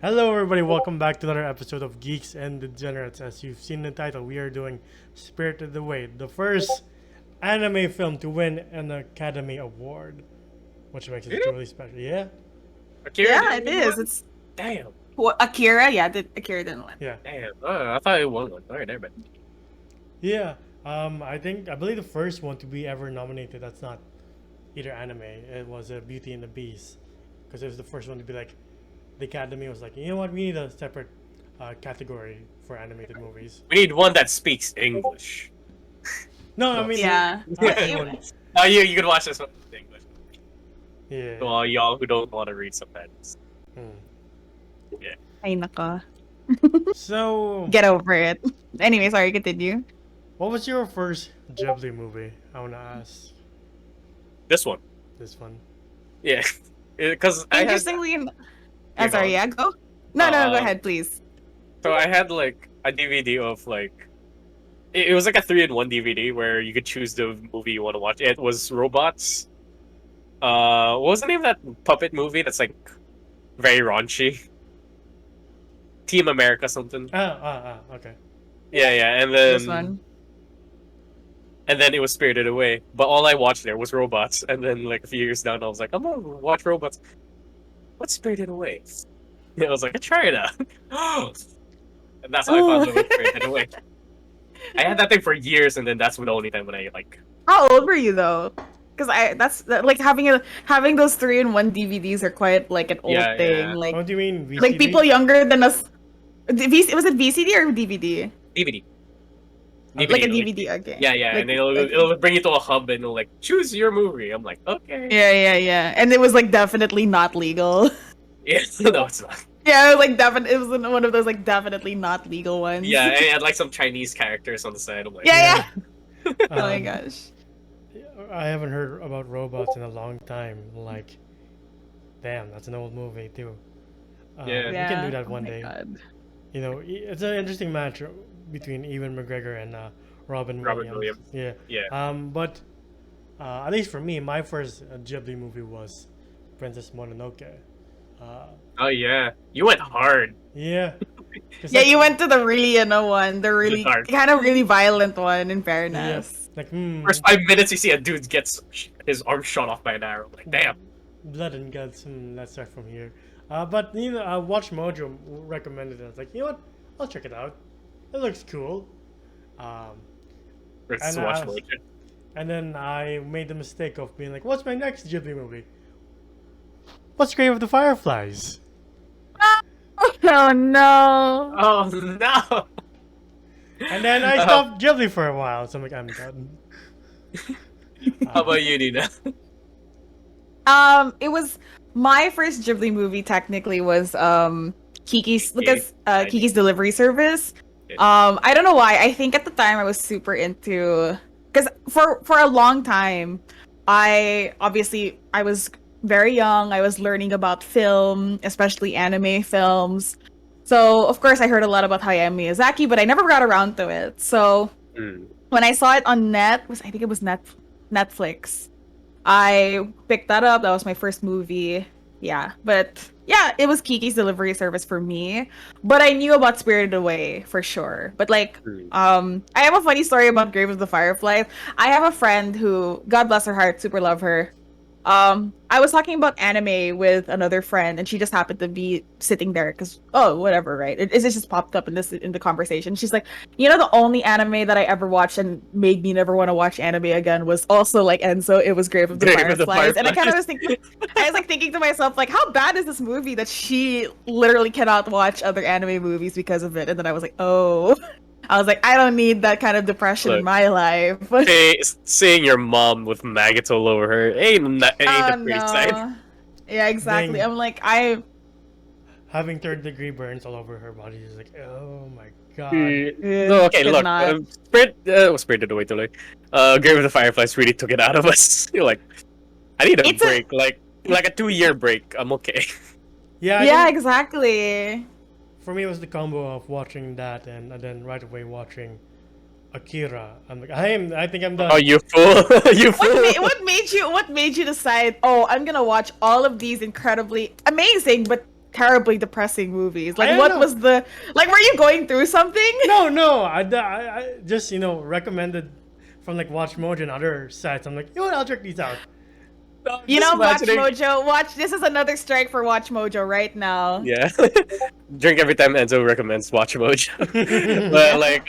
Hello, everybody. Welcome back to another episode of Geeks and Degenerates. As you've seen in the title, we are doing Spirited Away, the first anime film to win an Academy Award, which makes it truly special. Yeah, Akira Yeah, it didn't win is. one? It's Damn. Akira. Yeah, Akira didn't win. yeah, Damn. Oh, I thought it won one. Alright, never mind. yeah. I believe the first one to be ever nominated. That's not either anime. It was Beauty and the Beast, because it was the first one to be like, the Academy was like, you know what, we need a separate category for animated movies. We need one that speaks English. No, I mean, Yeah. everyone- Oh, you can watch this one in English. yeah. To all y'all who don't want to read subtitles. Hmm. Ay nako. So, Get over it. Anyway, sorry, continue. what was your first Ghibli movie? I want to ask This one. this one. Yeah. Because I had, Interestingly, You sorry, go. yeah, go. No, go Um, ahead, please. so I had like a DVD of like it was like a 3-in-1 DVD where you could choose the movie you want to watch. It was Robots. What was the name of that puppet movie that's like very raunchy? Team America something. Okay. Yeah, and This then one. and then it was Spirited Away. But all I watched there was Robots, and then like a few years down, I was like, I'm gonna watch Robots. What's Spirited Away? Yeah, I was like, I try it out. And that's how I found out about Spirited Away. I had that thing for years, and then that's the only time when I like. How old were you though? Because like having those 3-in-1 DVDs are quite like an old Yeah, thing. yeah. Like What do you mean? VCD? like people younger than us. Was it VCD or DVD? DVD. Like a DVD. Okay. Yeah, Like- and it'll bring you to a hub and it'll like choose your movie. I'm like, okay. Yeah. And it was like definitely not legal. Yeah, no, it's not. Yeah, like definitely, it was one of those like definitely not legal ones. Yeah, and it had like some Chinese characters on the side. I'm like, Yeah. Oh my Um, gosh. I haven't heard about robots in a long time. Like, damn, that's an old movie too. Yeah. We can do that Oh one my day. God. You know, it's an interesting match between Ewan McGregor and Robin Robin Williams. Yeah. Yeah. But at least for me, my first Ghibli movie was Princess Mononoke. Oh yeah, you went hard. Yeah. 'Cause Yeah, like- you went to the really one, the really dark. kind of really violent one. In fairness. Like, First 5 minutes, you see a dude gets his arm shot off by an arrow. Like, damn. blood and guts. Let's start from here. But you know, Watch Mojo recommended it. I was like, you know what? I'll check it out. It looks cool. Let's And, watch uh, Mojo. And then I made the mistake of being like, what's my next Ghibli movie? What's Grave of the Fireflies? Oh no. Oh no! And then I stopped Ghibli for a while, so I'm like, I'm done. How about you, Nina? It was my first Ghibli movie. Technically, was Kiki's because Kiki's Delivery Service. I don't know why. I think at the time I was super into because for a long time, I was very young. I was learning about film, especially anime films. So of course I heard a lot about Hayao Miyazaki, but I never got around to it. So when I saw it on I think it was Netflix. I picked that up. That was my first movie. Yeah, but yeah, it was Kiki's Delivery Service for me. But I knew about Spirited Away for sure. But like, I have a funny story about Grave of the Fireflies. I have a friend who, God bless her heart, super love her. I was talking about anime with another friend, and she just happened to be sitting there because whatever, right? It just popped up in the conversation. She's like, you know, the only anime that I ever watched and made me never want to watch anime again was also like Enzo. It was Grave of the Fireflies, and I kind of was thinking, I was thinking to myself, like, how bad is this movie that she literally cannot watch other anime movies because of it? And then I was like, oh. I was like, I don't need that kind of depression in my life. Seeing your mom with maggots all over her ain't the pretty sight. Yeah, exactly. Dang. I'm like, Having third-degree burns all over her body. She's like, oh my god. No, okay, could look. not. Spirited Away, totally. Grave of the Fireflies really took it out of us. You're like, I need a break. Like a 2-year break. I'm okay. Yeah, Yeah, exactly. for me, it was the combo of watching that and then right away watching Akira. I'm like, I think I'm done. Oh, you fool! You fool! What made you decide, oh, I'm gonna watch all of these incredibly amazing but terribly depressing movies. Like, I what know. was the like? Were you going through something? No. I just recommended from like Watch Mojo and other sites. I'm like, you know what? I'll check these out. You Just know, Watch imagining- Mojo. Watch. This is another strike for Watch Mojo right now. Yeah. Drink every time Enzo recommends Watch Mojo. But like,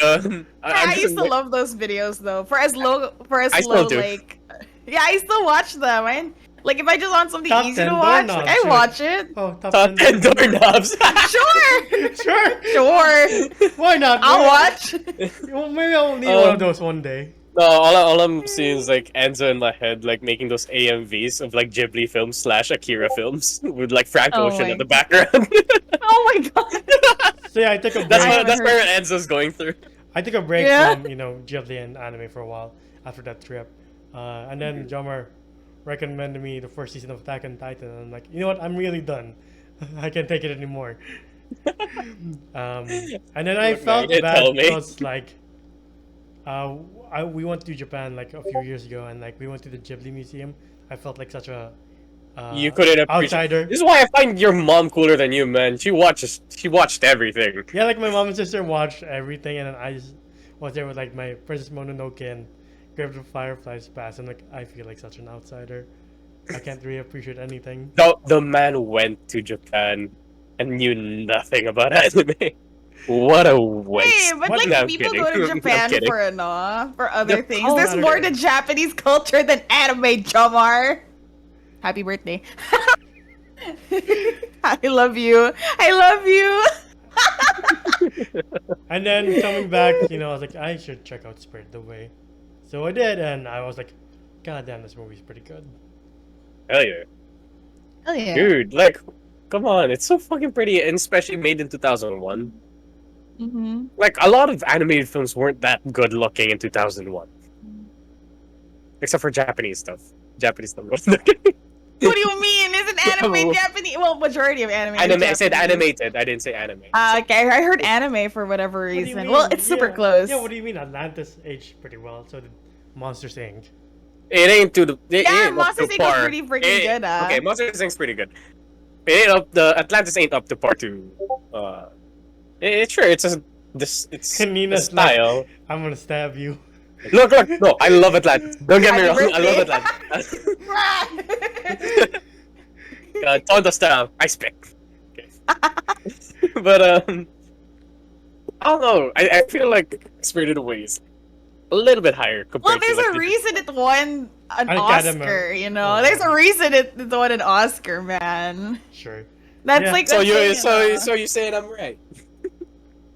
I just used to like- love those videos though. For as low, I still do. like, yeah, I still watch them. Like, if I just want something Top easy 10 to watch, doorknobs, I sure. watch it. Oh, top Top 10 doorknobs. Sure, Sure. sure. Why not? I'll watch. Well, maybe I'll need one of those one day. No, all I'm seeing is like Enzo in my head, like making those AMVs of like Ghibli films / Akira films with like Frank Oh Ocean my in the background. Oh my god. So yeah, I took a break. That's haven't where Enzo's going through. I took a break Yeah. from Ghibli and anime for a while after that trip, and then Jomar recommended me the first season of Attack on Titan, and I'm like, you know what? I'm really done. I can't take it anymore. And then I Okay, felt you didn't bad tell me. because like, we went to Japan like a few years ago, and like we went to the Ghibli museum. I felt like such a You couldn't appreciate. outsider. This is why I find your mom cooler than you, man. She watched everything. Yeah, like my mom and sister watched everything, and then I just was there with like my Princess Mononoke and Grave of the Fireflies Pass, and like I feel like such an outsider. I can't really appreciate anything. The man went to Japan and knew nothing about anime. What a waste. Hey, but What? like No, I'm people kidding. go to I'm Japan kidding. for other Yeah, things. oh, There's other more things. to Japanese culture than anime, Jomar. Happy birthday. I love you. I love you. And then coming back, I was like, I should check out Spirited Away. So I did, and I was like, God damn, this movie's pretty good. Hell yeah. Oh yeah. Dude, like, come on. It's so fucking pretty, and especially made in 2001. Mm-hmm. Like, a lot of animated films weren't that good looking in 2001. Except for Japanese stuff. Japanese stuff wasn't good. What do you mean? Isn't anime No. Japanese? Well, majority of anime. is Anime. I said Japanese. animated. I didn't say anime. Okay, I heard anime for whatever What do you reason. mean? Well, it's super Yeah. close. Yeah, what do you mean? Atlantis aged pretty well, so did Monsters Inc. It ain't to the. It Yeah, ain't up Monsters to Inc. was par. pretty freaking good, Okay, Monsters Inc.'s pretty good. It ain't up. The Atlantis ain't up to par to. Sure, it's a. It's a Nina's like, style. I'm gonna stab you. Look, no, I love Atlantis. Don't get me Happy wrong, I love birthday. Atlantis. Tonda style, I spec. Okay. But I don't know. I feel like Spirited Away is a little bit higher compared Well, to there's like, a reason it won an Academy. Oscar, you know? Oh. There's a reason it won an Oscar, man. Sure. That's Yeah. like So that's saying, so you saying I'm right?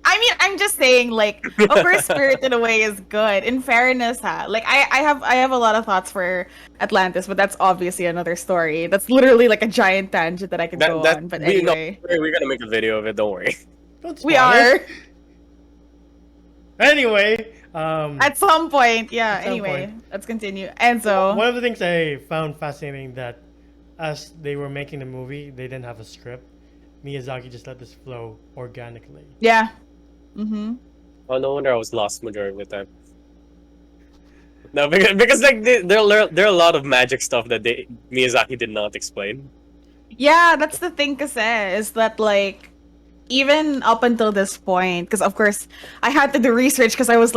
I mean, I'm just saying, like, of course, Spirited Away is good. In fairness, like I have a lot of thoughts for Atlantis, but that's obviously another story. That's literally like a giant tangent that I could go on. But anyway, we're gonna make a video of it. Don't worry. Don't we spoil are it. Anyway, at some point. Yeah. At some Anyway, point. let's continue. And so, one of the things I found fascinating that as they were making the movie, they didn't have a script. Miyazaki just let this flow organically. yeah. Mm-hmm. Oh, no wonder I was lost majority of the time. No, because like there are a lot of magic stuff that Miyazaki did not explain. Yeah, that's the thing, kasi, is that like, even up until this point, because of course I had to do research because I was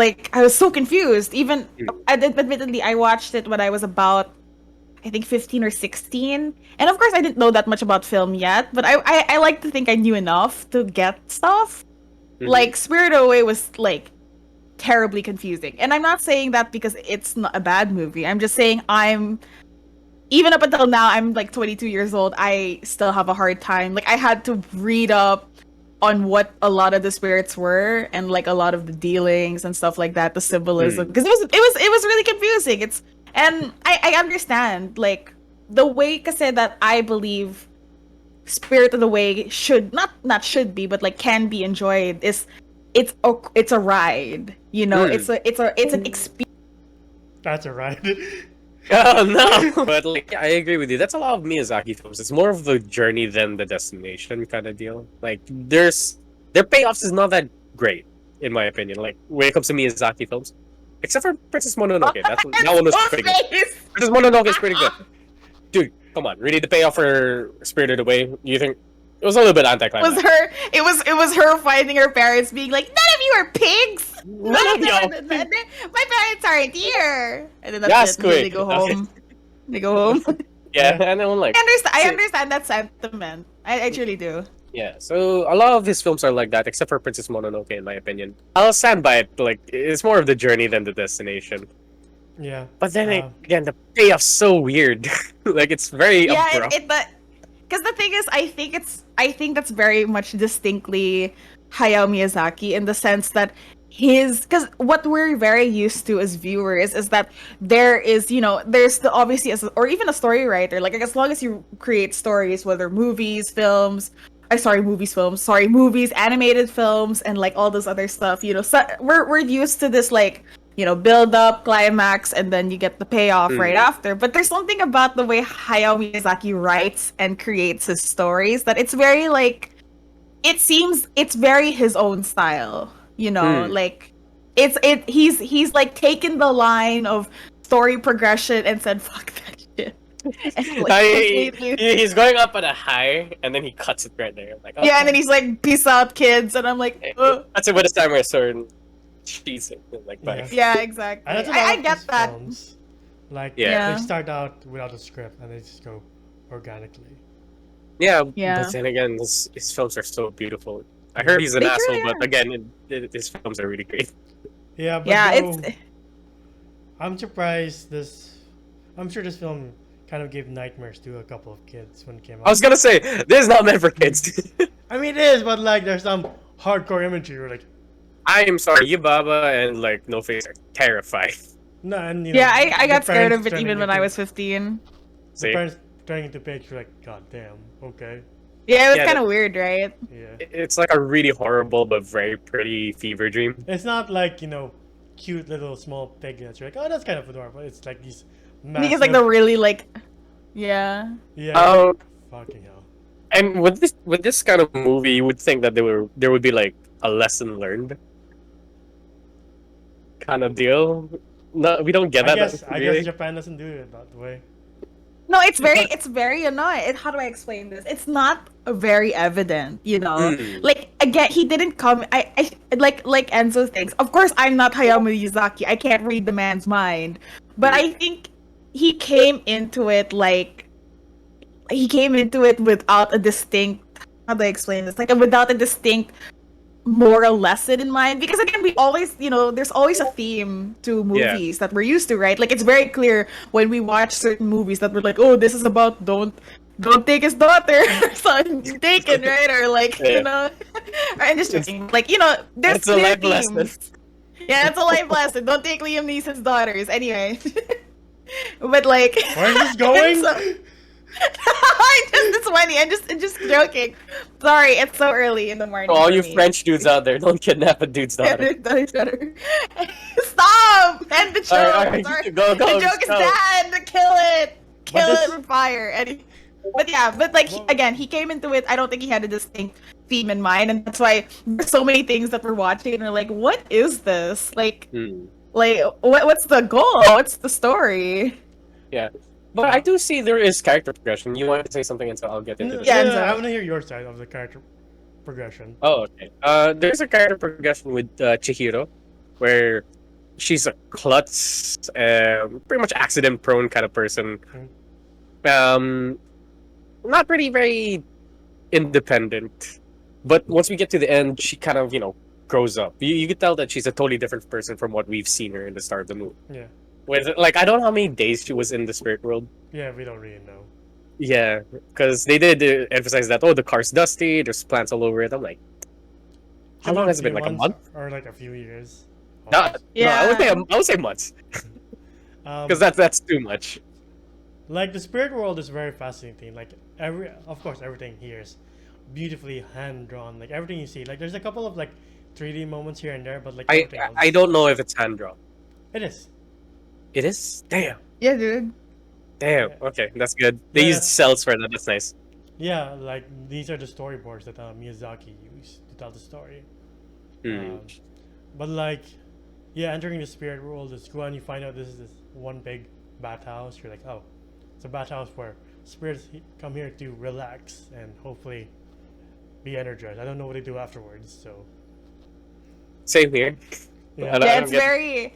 so confused. Even admittedly, I watched it when I was about, I think 15 or 16, and of course I didn't know that much about film yet. But I like to think I knew enough to get stuff. Mhm. Like Spirited Away was like terribly confusing, and I'm not saying that because it's not a bad movie. I'm just saying even up until now, I'm like 22 years old. I still have a hard time. Like I had to read up on what a lot of the spirits were and like a lot of the dealings and stuff like that, the symbolism, because it was really confusing. And I understand like the way kasi that I believe Spirit of the Way should not should be, but like can be enjoyed is it's a ride, you know. It's an experience. That's a ride. Oh no! But like, yeah, I agree with you. That's a lot of Miyazaki films. It's more of the journey than the destination kind of deal. Like, their payoffs is not that great, in my opinion. Like when it comes to Miyazaki films, except for Princess Mononoke. That one was pretty good. Princess Mononoke is pretty good. Dude, come on. Really, the payoff for Spirited Away? You think It was a little bit was anticlimactic. her. It was her finding her parents, being like, "None of you are pigs. None of y'all. My parents aren't here." And then that's Yeah, it. And then quick. they go home. They go home. Yeah, and then like I so- understand that sentiment. I truly do. yeah. So a lot of his films are like that, except for Princess Mononoke, in my opinion. I'll stand by it. Like it's more of the journey than the destination. Yeah. But then again, the payoff's so weird. Like it's very Yeah, abrupt. because the thing is, I think that's very much distinctly Hayao Miyazaki in the sense that because what we're very used to as viewers is that there is, there's the obviously or even a story writer, like as long as you create stories, whether movies, films, movies, animated films, and like all this other stuff, so we're used to this, like, build up, climax, and then you get the payoff right after. But there's something about the way Hayao Miyazaki writes and creates his stories that it's very like, it's very his own style, like he's like taken the line of story progression and said fuck that shit. And, like, He's going up at a high, and then he cuts it right there. Like, yeah, and then he's like, "Peace out, kids," and I'm like, "Ugh." That's it with a samurai sword. And cheese it, like, Yeah. bye. Yeah, exactly. And that's a lot I of get his that. films. Like, Yeah. they start out without a script and they just go organically. Yeah, Yeah. but then again, his films are so beautiful. I heard he's an They asshole, truly but are. again, his films are really great. Yeah, but Yeah, though, it's I'm surprised I'm sure this film kind of gave nightmares to a couple of kids when it came out. I was gonna say, this is not meant for kids. I mean, it is, but like, there's some hardcore imagery where like, I am sorry, Yubaba and like No Face are terrifying. no, and yeah, I the got scared parents of it turning even when I into- was 15. The See, parents turning into pigs, you're like, god damn, okay, Yeah, it was Yeah, kind of weird, right? yeah. it's like a really horrible but very pretty fever dream. It's not like, cute little small piglets. You're like, oh, that's kind of adorable. It's like these I massive. think it's like the really like, yeah. Yeah. Fucking hell. And with this kind of movie, you would think that there would be like a lesson learned kind of deal. No, we don't get I that. guess really. Japan doesn't do it that way. No, it's very annoying. How do I explain this? It's not very evident, Mm. Like, again, he didn't come. I like Enzo thinks. Of course, I'm not Hayao Miyazaki. I can't read the man's mind, but I think he came into it without a distinct. How do I explain this? Like, without a distinct moral lesson in mind, because again, we always, there's always a theme to movies that we're used to, right? Like, it's very clear when we watch certain movies that we're like, oh, this is about don't take his daughter or son taken, right? Or like, I'm just joking. Like, there's It's a clear life lesson. themes. Yeah, it's a life lesson. Don't take Liam Neeson's daughters anyway. But like, Where is this going? It's funny. I'm just joking. Sorry, it's so early in the morning. All for you me. French dudes out there, don't kidnap a dude's daughter. Stop! End the joke. Alright, Sorry. go, The joke is go. done. Kill it. But Kill this- it with fire. But yeah, like, again, he came into it. I don't think he had a distinct theme in mind, and that's why there's so many things that we're watching and we're like, what is this? Like, what's the goal? What's the story? Yeah. But I do see there is character progression. You want to say something, and so I'll get into No, it. Yeah, no, Enzo. I want to hear your side of the character progression. Oh, okay. There's a character progression with Chihiro, where she's a klutz, pretty much accident-prone kind of person. Not really very independent, but once we get to the end, she kind of, grows up. You can tell that she's a totally different person from what we've seen her in the start of the movie. Yeah. With like, I don't know how many days she was in the spirit world. Yeah, we don't really know. Yeah, because they did emphasize that, the car's dusty, there's plants all over it. I'm like, how long has it been? Like a month? Or like a few years? No, Almost. I would say months, because that's too much. Like, the spirit world is very fascinating. Like, of course, everything here is beautifully hand drawn. Like, everything you see. Like, there's a couple of like 3D moments here and there, but like everything else- I don't know if it's hand drawn. It is. It is. Damn. Yeah, dude. Damn. Okay, that's good. They Yeah. used cells for that. That's nice. Yeah, like these are the storyboards that Miyazaki used to tell the story. But like, yeah, entering the spirit world is cool, and you find out this is this one big bathhouse. You're like, oh, it's a bathhouse where spirits come here to relax and hopefully be energized. I don't know what they do afterwards. So Same here. yeah, I Yeah, don't it's get. very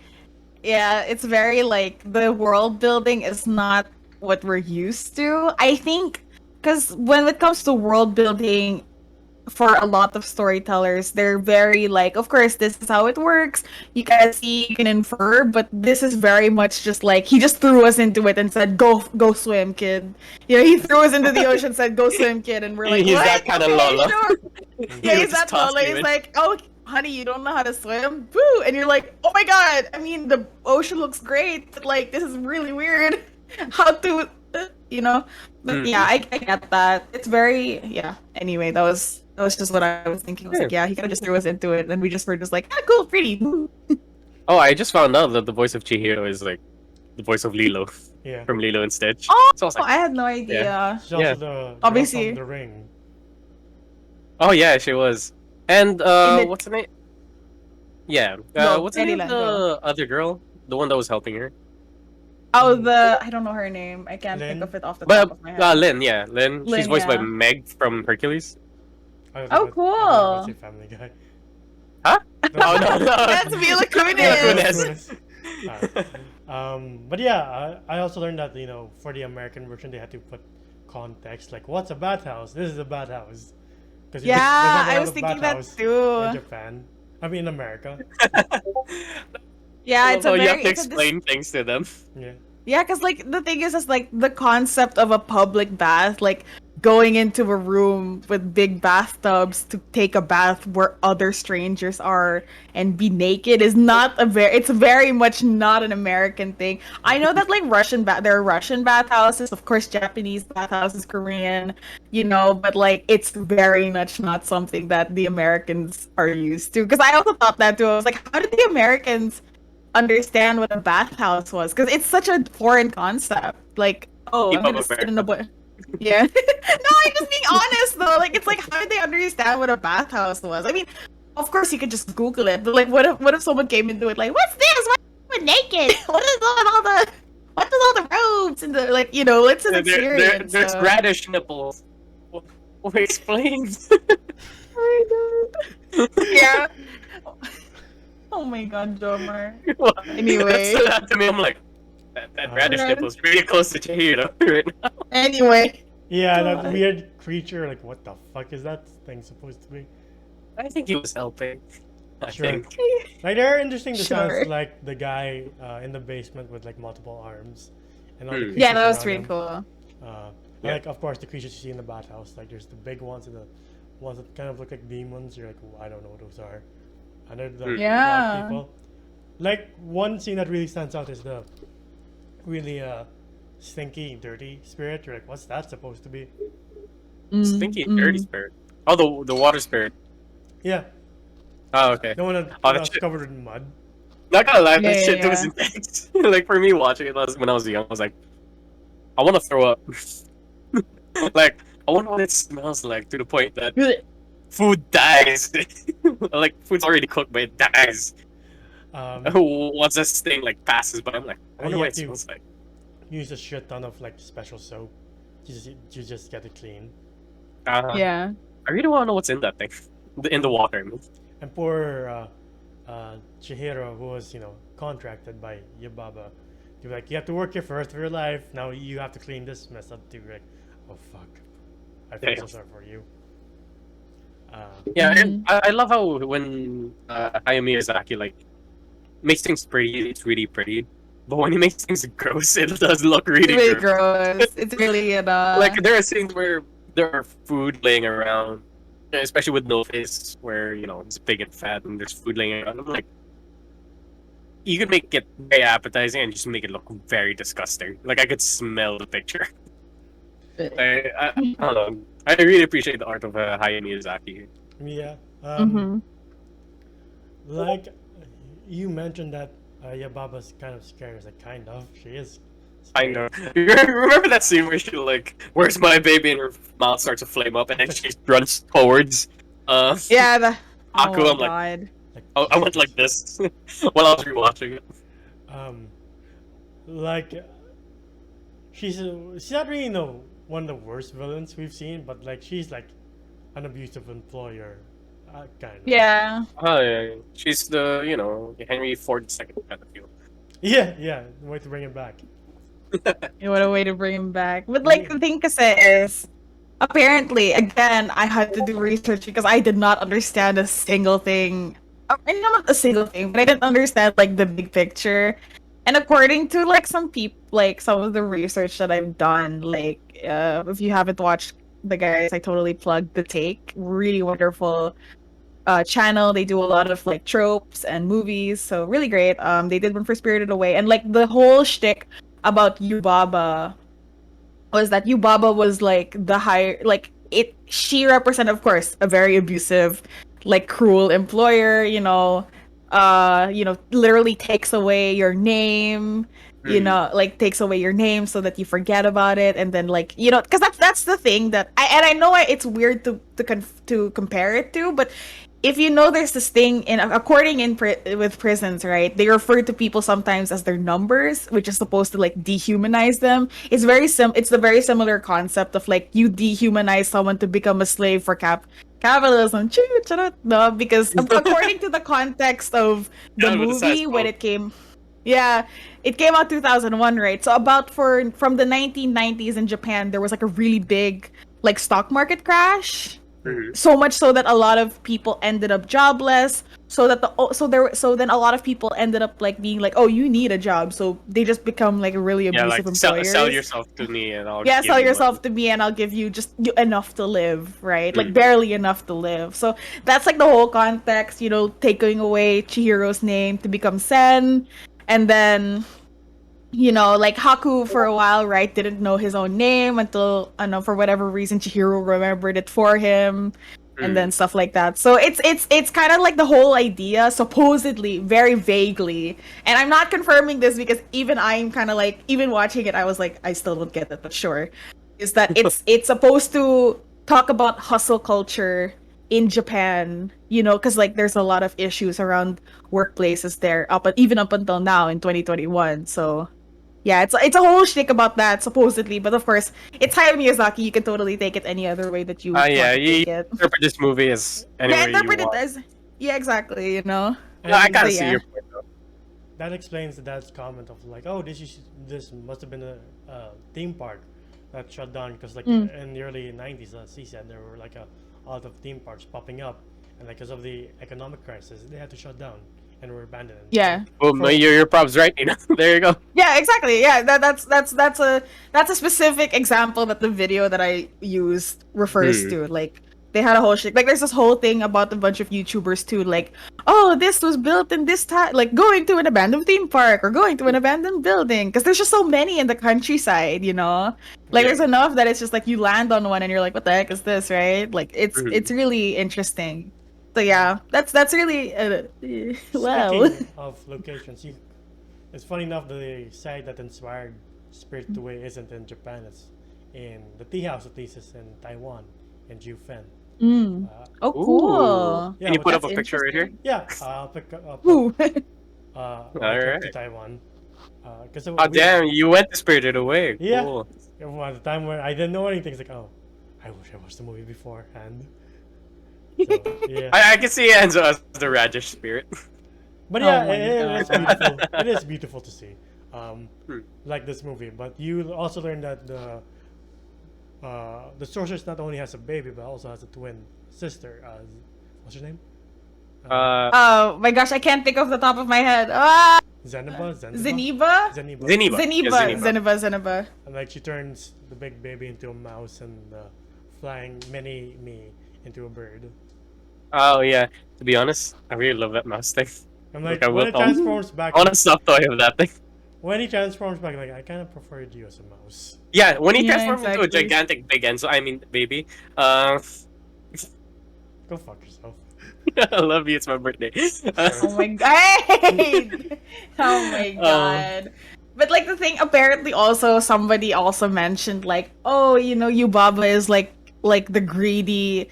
yeah, it's very like the world building is not what we're used to. I think because when it comes to world building for a lot of storytellers, they're very like, of course, this is how it works. You can see, you can infer, but this is very much just like he just threw us into it and said, go swim, kid." You know, he threw us into the ocean, said, "Go swim, kid," and we're like, He's "What? that kind of Okay, lolo. sure." Yeah, He would he's just that toss Lola. you He's in. like, "Oh, honey, you don't know how to swim?" Boo! And you're like, "Oh my god! I mean, the ocean looks great, but like, this is really weird. How to, you know?" But yeah, Mm. I get that. It's very yeah. Anyway, that was just what I was thinking. I was Yeah. like, yeah, he kind of just threw us into it, and we just were just like, ah, cool, pretty. Woo." Oh, I just found out that the voice of Chihiro is like the voice of Lilo yeah. from Lilo and Stitch. Oh, So I was like, I had no idea. She's also Yeah. the girl from Obviously. The Ring. oh yeah, she was. And In the what's her name? Yeah. Go, What's the name of Anyland, go. the other girl? The one that was helping her. Oh, Mm. I don't know her name. I can't think Lynn? of it off the top of my head. Lynn, yeah, Lynn. She's Lynn, voiced by yeah. Meg from Hercules. I Oh, thought you were about to say cool. Family Guy. Huh? Oh no, no. That's Mila Mila Kunis. Kunis. But yeah, I also learned that for the American version they had to put context like what's a bathhouse? This is a bathhouse. Because Yeah, I a was lot of thinking that bathhouse in too. Japan. I mean in America. Yeah, it's a So you have very to it's a dis- explain things to them. Yeah. Yeah, because like the thing is like the concept of a public bath, like going into a room with big bathtubs to take a bath where other strangers are and be naked is not it's very much not an American thing. I know that like there are Russian bathhouses, of course Japanese bathhouses, Korean, but like it's very much not something that the Americans are used to. Because I also thought that too. I was like, how did the Americans understand what a bathhouse was because it's such a foreign concept. Like, oh, Keep I'm up gonna sit America. in the yeah. No, I'm just being honest though. Like, it's like how did they understand what a bathhouse was? I mean, of course you could just Google it, but like, what if someone came into it like, what's this? Why are we naked? What is all the what does all the robes and the like? It's an experience. There's so- radish nipples. Well, explain. Oh my God. Yeah. Oh my God, Jomar. Anyway. That's to me. I'm like, that radish Radish- nipple is really close to Chihiro right now. Anyway. Yeah, that God. weird creature, like what the fuck is that thing supposed to be? I think he was helping. I Sure. think. Like they're interesting designs Sure. like the guy in the basement with like multiple arms. And all the Hmm. Yeah, creatures that was around pretty him. cool. Yeah. Like of course the creatures you see in the bathhouse, like there's the big ones and the ones that kind of look like demons. You're like, I don't know what those are. And they're the Yeah. black people. Like one scene that really stands out is the really stinky, dirty spirit. You're like, what's that supposed to be? Stinky, dirty spirit. Oh, the water spirit. Yeah, Oh, okay. the one that Oh, was that shit. covered in mud. Not gonna lie, that Yeah, shit yeah, was intense. Like for me watching it when I was young, I was like, I want to throw up. Like I wonder what it smells like to the point that food dies. Like food's already cooked, but it dies. Um, Once this thing like passes by, I'm like, I wonder you what have it to smells like. use a shit ton of like special soap. You just get it clean. Yeah. I really want to know what's in that thing, in the water. I mean. And poor Chihiro, who was contracted by Yababa, to be like, you have to work here for the rest of your life. Now you have to clean this mess up too. Like, oh fuck, I feel so Damn. sorry for you. Yeah, and I love how when Hayao Miyazaki like makes things pretty, it's really pretty. But when he makes things gross, it does look It's really really gross. gross. It's really Like there are scenes where there are food laying around, especially with no face, where it's big and fat and there's food laying around. I'm like, you could make it very appetizing and just make it look very disgusting. Like I could smell the picture. I don't know. I really appreciate the art of Hayao Miyazaki. Yeah. Mm-hmm. Like you mentioned that Yababa's kind of scary. It's like kind of. She is. I know. You remember that scene where she like, "Where's my baby?" and her mouth starts to flame up, and then she runs towards. Yeah. Oh Aku, my I'm like, God. I went like this while I was rewatching it. Like she's not really one of the worst villains we've seen, but like she's like an abusive employer, kind of. Yeah. Oh yeah, she's the Henry Ford II kind of feel. Yeah. Way to bring it back. What a way to bring him back. But Yeah. like the thing kasi is, apparently, again, I had to do research because I did not understand a single thing. I mean, not a single thing, but I didn't understand like the big picture. And according to like some people, like some of the research that I've done, like if you haven't watched the guys, I totally plugged the take. Really wonderful channel. They do a lot of like tropes and movies, so really great. They did one for Spirited Away, and like the whole shtick about Yubaba was that Yubaba was like the higher, like it. She represented, of course, a very abusive, like cruel employer. Literally takes away your name. Like takes away your name so that you forget about it, and then like because that's the thing that I know it's weird to compare it to, but if there's this thing with prisons, right? They refer to people sometimes as their numbers, which is supposed to like dehumanize them. It's the very similar concept of like you dehumanize someone to become a slave for capitalism. Charot, no, because according to the context of the Yeah, with the size movie when quote. it came, yeah, it came out 2001, right? So from the 1990s in Japan, there was like a really big like stock market crash. Mhm. So much so that a lot of people ended up jobless. So then a lot of people ended up like being like, oh, you need a job, so they just become like really Yeah, abusive like sell employers. yourself to me and I'll Yeah, give sell you yourself money. to me and I'll give you just enough to live, right? Like Mhm. barely enough to live. So that's like the whole context, taking away Chihiro's name to become Sen, and then like Haku for a while, right, didn't know his own name until I know for whatever reason Chihiro remembered it for him, and then Mhm. stuff like that. So it's kind of like the whole idea, supposedly, very vaguely, and I'm not confirming this because even I'm kind of like, even watching it, I was like, I still don't get it, but sure, is that it's supposed to talk about hustle culture in Japan, because like there's a lot of issues around workplaces there even up until now in 2021. So yeah, it's a whole shtick about that supposedly, but of course, it's Hayao Miyazaki. You can totally take it any other way that you want Yeah, to you take it. interpret this movie as any Yeah, way you interpret it want. as yeah, exactly. No, I And kind So of see yeah, your point though. that explains Dad's comment of like, oh, this must have been a theme park that shut down because like Mm. in the early '90s, as he said, there were like a lot of theme parks popping up, and like because of the economic crisis, they had to shut down and were abandoned. yeah, Well, For- your props right, there you go. yeah, exactly. Yeah, that's a specific example that the video that I used refers Hmm. to. Like they had a whole shit. Like there's this whole thing about a bunch of YouTubers too. Like, oh, this was built in this time. Like going to an abandoned theme park or going to an abandoned building because there's just so many in the countryside. Like Yeah. there's enough that it's just like you land on one and you're like, what the heck is this, right? Like it's Mhm. really interesting. So yeah, that's really wow. Speaking of locations, it's funny enough the site that inspired Spirited Away isn't in Japan. It's in the tea house at least is in Taiwan, in Jufen. Mm. Uh, Oh, Ooh. cool. Yeah, Can you put up That's a picture right here? yeah, I'll pick up Ooh. a trip to Alright. Taiwan. Because Oh damn, you went to Spirited Away. Yeah. Cool. At the time when I didn't know anything, it's like, oh, I wish I watched the movie beforehand. So, yeah. I can see Enzo as the radish spirit. But Oh yeah, my it is God. beautiful. It is beautiful to see, Hmm. like this movie. But you also learn that the sorceress not only has a baby but also has a twin sister. What's her name? Oh my gosh, I can't think off the top of my head. Ah, Zeniba. Zeniba? Zeniba. Zeniba. Zeniba. Yeah, Zeniba. And like she turns the big baby into a mouse and flying mini me into a bird. Oh yeah. To be honest, I really love that mouse thing. I'm like, I when will it transforms back, I want a stuffed toy of that thing. when he transforms back, like I kind of preferred you as a mouse. Yeah, when he Yeah, transformed into a exactly. gigantic big Enzo, I mean baby. Go fuck yourself. I love you. It's my birthday. Oh my god. Oh my god. But like the thing, apparently also somebody also mentioned like, oh, Yubaba is like the greedy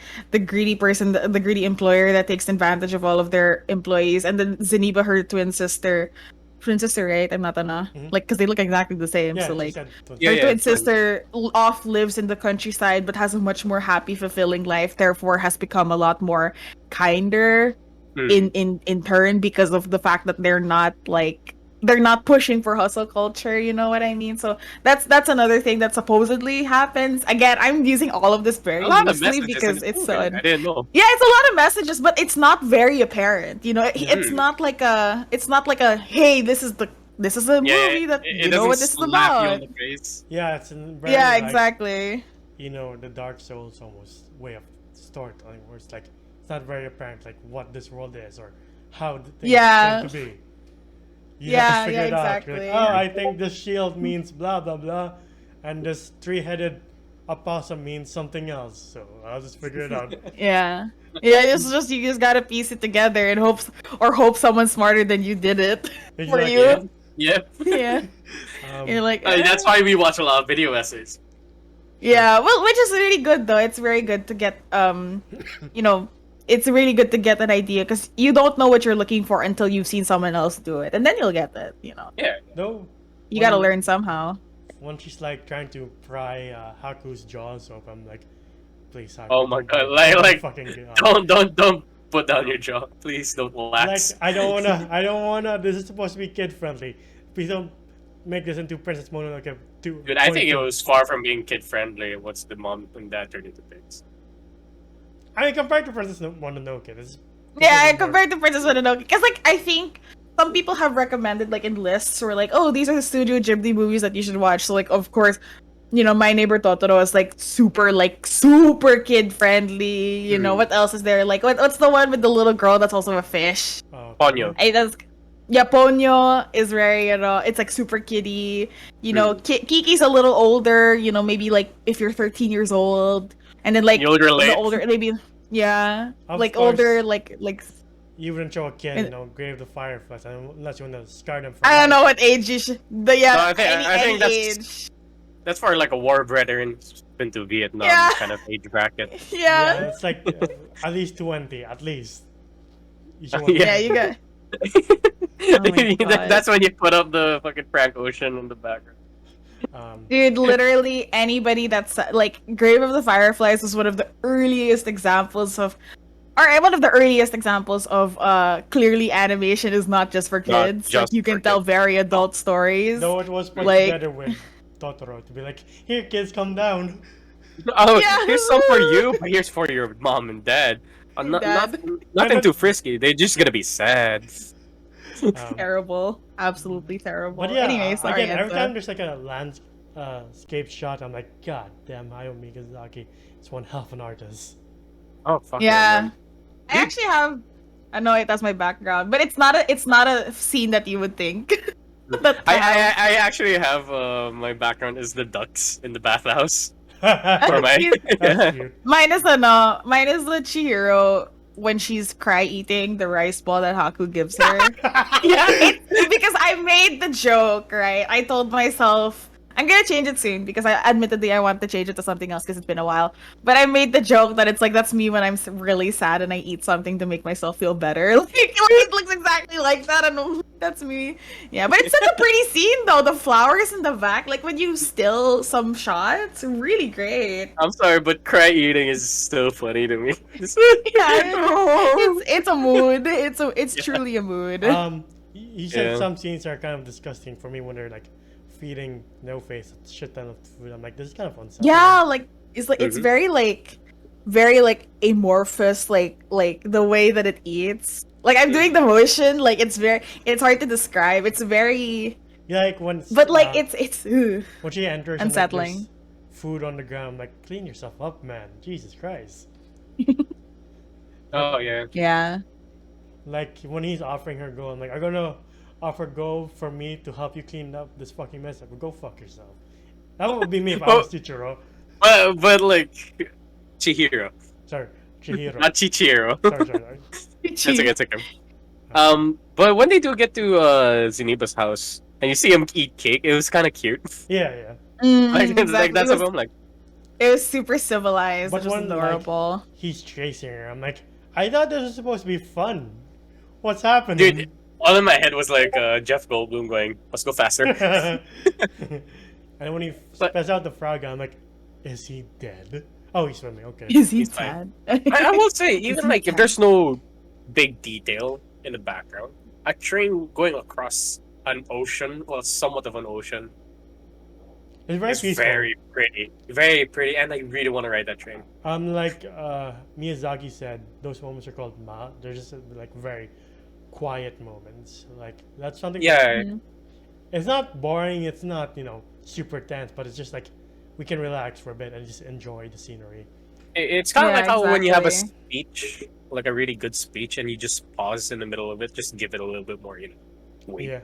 person, the greedy employer that takes advantage of all of their employees, and then Zeniba, her twin sister, twin sister, right? I'm not Anna. Mhm. Like, because they look exactly the same. Yeah, so she like, said Yeah, her yeah, twin it's fine. sister off lives in the countryside, but has a much more happy, fulfilling life. Therefore, has become a lot more kinder Mm. in turn because of the fact that they're not pushing for hustle culture. You know what I mean? So that's another thing that supposedly happens. Again, I'm using all of this very A lot of loosely messages in because this it's movie. I didn't know. yeah, it's a lot of messages, but it's not very apparent. You know, Yeah. it's not like a hey, this is a Yeah, movie that it you know doesn't what this is slap you on about. the face. Yeah, it's in very Yeah, like exactly. the Dark Souls almost way of storytelling, where it's like it's not very apparent like what this world is or how the things Yeah. came to be. You Yeah, have to figure yeah, it out. You're like, exactly. oh, I think this shield means blah blah blah, and this three-headed opossum means something else. So I'll just figure it out. Yeah. Yeah, it's just you just gotta piece it together and hope someone smarter than you did it for Exactly. you. Yep. Yeah. Um, You're like That's why we watch a lot of video essays. yeah, well, which is really good though. It's very good to get you know, it's really good to get an idea because you don't know what you're looking for until you've seen someone else do it, and then you'll get it. You know, Yeah. though, you gotta when- learn somehow. when she's like trying to pry Haku's jaws open, I'm like, please, Haku. Oh my don't- God, don't like, fucking get Don't put down your jaw. Please don't Like, relax. I don't wanna. This is supposed to be kid friendly. Please don't make this into Princess Mononoke 2. Dude, I think it was far from being kid friendly once the mom and dad turned into pigs. I mean, compared to Princess Mononoke, this is Yeah, more- compared to Princess Mononoke, because like I think some people have recommended like in lists or like, oh, these are the Studio Ghibli movies that you should watch. So like, of course, you know, My Neighbor Totoro is like super kid friendly. You know, what else is there? Like, what's the one with the little girl that's also a fish? Ponyo. Yeah, Ponyo is very, you know, it's like super kiddie. You know, Kiki's a little older, you know, maybe like if you're 13 years old. And then like You'll relate. the older, maybe, yeah, Of like course. older, like You wouldn't show a kid, And- you know, Grave the Fireflies unless you want to scar them. For I don't life. know what age you should, but yeah, No, I think- any, I think any that's- age. That's for like a war veteran who's been to Vietnam Yeah. kind of age bracket. Yeah, Yeah. it's like at least 20, at least. You should Yeah, you got. my God. That's when you put up the fucking Frank Ocean in the background. Dude, literally anybody that's like Grave of the Fireflies was one of the earliest examples of, clearly animation is not just for Not kids. Like just you can for tell kids. very adult stories. Though it was put Like- together with Totoro to be like, here, kids, come down. Oh, Yeah. here's some for you, but here's for your mom and dad. Dad. Nothing too frisky. They're just gonna be sad. Um, Terrible, absolutely terrible. But yeah, Anyway, sorry. again, every Enzo. time there's like a landscape shot, I'm like, God damn, Hayao Miyazaki is one hell of an artist. Oh fuck Yeah, man. I actually have. I know that's my background, but it's not a scene that you would think. That- I actually have my background is the ducks in the bathhouse. For That's my cute. cute. Mine is the Chihiro when she's cry eating the rice ball that Haku gives her. Yeah, it's because I made the joke, right? I told myself I'm gonna change it soon because admittedly I want to change it to something else because it's been a while. But I made the joke that it's like that's me when I'm really sad and I eat something to make myself feel better. Like it looks exactly like that, and that's me. Yeah, but it's such a pretty scene though. The flowers in the back, like when you still some shots, really great. I'm sorry, but cry eating is still funny to me. It's a mood. It's truly a mood. You said Yeah. some scenes are kind of disgusting for me when they're like feeding No Face a shit ton of food. I'm like, this is kind of unsettling. Yeah, like it's Mhm. very amorphous, like the way that it eats. Like I'm doing the motion, like it's hard to describe. It's very, Yeah, like when but like it's when she enters and, like, unsettling. there's food on the ground, I'm like, clean yourself up, man. Jesus Christ. Oh yeah. Yeah. Like when he's offering her gold, I'm like, I'm gonna offer gold for me to help you clean up this fucking mess up. But go fuck yourself. That would be me if I was Chichiro. But like Chihiro, Sorry, Chihiro. not Chichiro. sorry. That's okay, it's okay. But when they do get to Zeniba's house and you see him eat cake, it was kind of cute. Yeah. Like, Exactly. like that's it, was, what I'm like. it was super civilized. But It was when, like, adorable. He's chasing her. I'm like, I thought this was supposed to be fun. What's happening? Dude, All in my head was like Jeff Goldblum going, "Let's go faster." And when he But spells out the frog, I'm like, is he dead? Oh, he's swimming. Okay. Is he he's fine. sad? I will say, Is even he like if sad? there's no big detail in the background, a train going across an ocean, well, somewhat of an ocean, It's very is peaceful. very pretty, and I really want to ride that train. Like Miyazaki said, those moments are called ma. They're just like very quiet moments. Like that's something. Yeah, Mhm. It's not boring. It's not super tense, but it's just like we can relax for a bit and just enjoy the scenery. it's kind of Yeah, like how when you have a exactly. speech, like a really good speech, and you just pause in the middle of it, just give it a little bit more, weight. Yeah.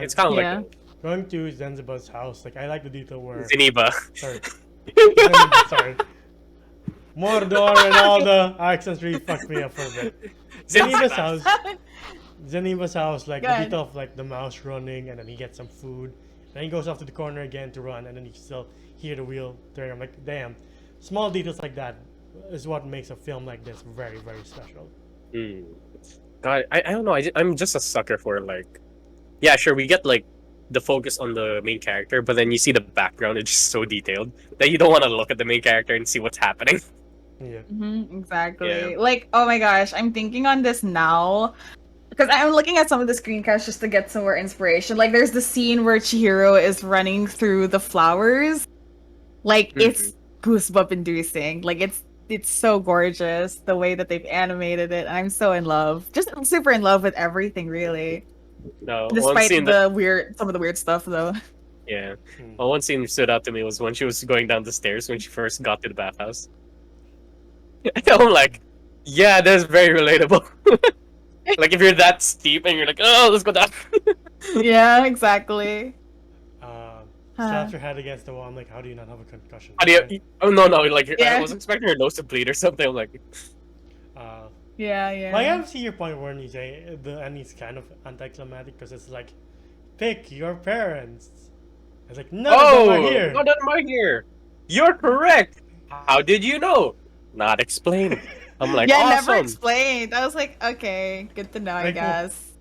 It's kind of Yeah. like Going to Zanzibar's house, like I like the detail where Zeniba. sorry, Zanzibar, sorry, Mordor and all the accents really fucked me up for a bit. Zeniba's house, Zeniba's house, like the Good. detail of like the mouse running, and then he gets some food, then he goes off to the corner again to run, and then you still hear the wheel turning. I'm like, damn, small details like that is what makes a film like this very, very special. Mm. God, I don't know. I'm just a sucker for like, yeah, sure, we get like the focus on the main character, but then you see the background; it's just so detailed that you don't want to look at the main character and see what's happening. Yeah. Exactly. Yeah. Like, oh my gosh, I'm thinking on this now because I'm looking at some of the screencasts just to get some more inspiration. Like, there's the scene where Chihiro is running through the flowers. Like, it's goosebump inducing. Like, it's so gorgeous the way that they've animated it. I'm so in love. Just super in love with everything, really. No, one Despite scene that some of the weird stuff, though. yeah, Hmm. well, one scene stood out to me was when she was going down the stairs when she first got to the bathhouse. I'm like, yeah, that's very relatable. Like if you're that steep and you're like, oh, let's go down. Yeah, exactly. Slaps her head against the wall. I'm like, how do you not have a concussion? How do you? Oh no, like I Yeah. was expecting her nose to bleed or something. I'm like, Yeah, yeah. Like I see your point when you say the ending's kind of anticlimactic because it's like, pick your parents. It's like none of them are here. none of them are here. You're correct. How did you know? Not explained. I'm like, Yeah, awesome. never explained. I was like, okay, good to know, I Like, guess.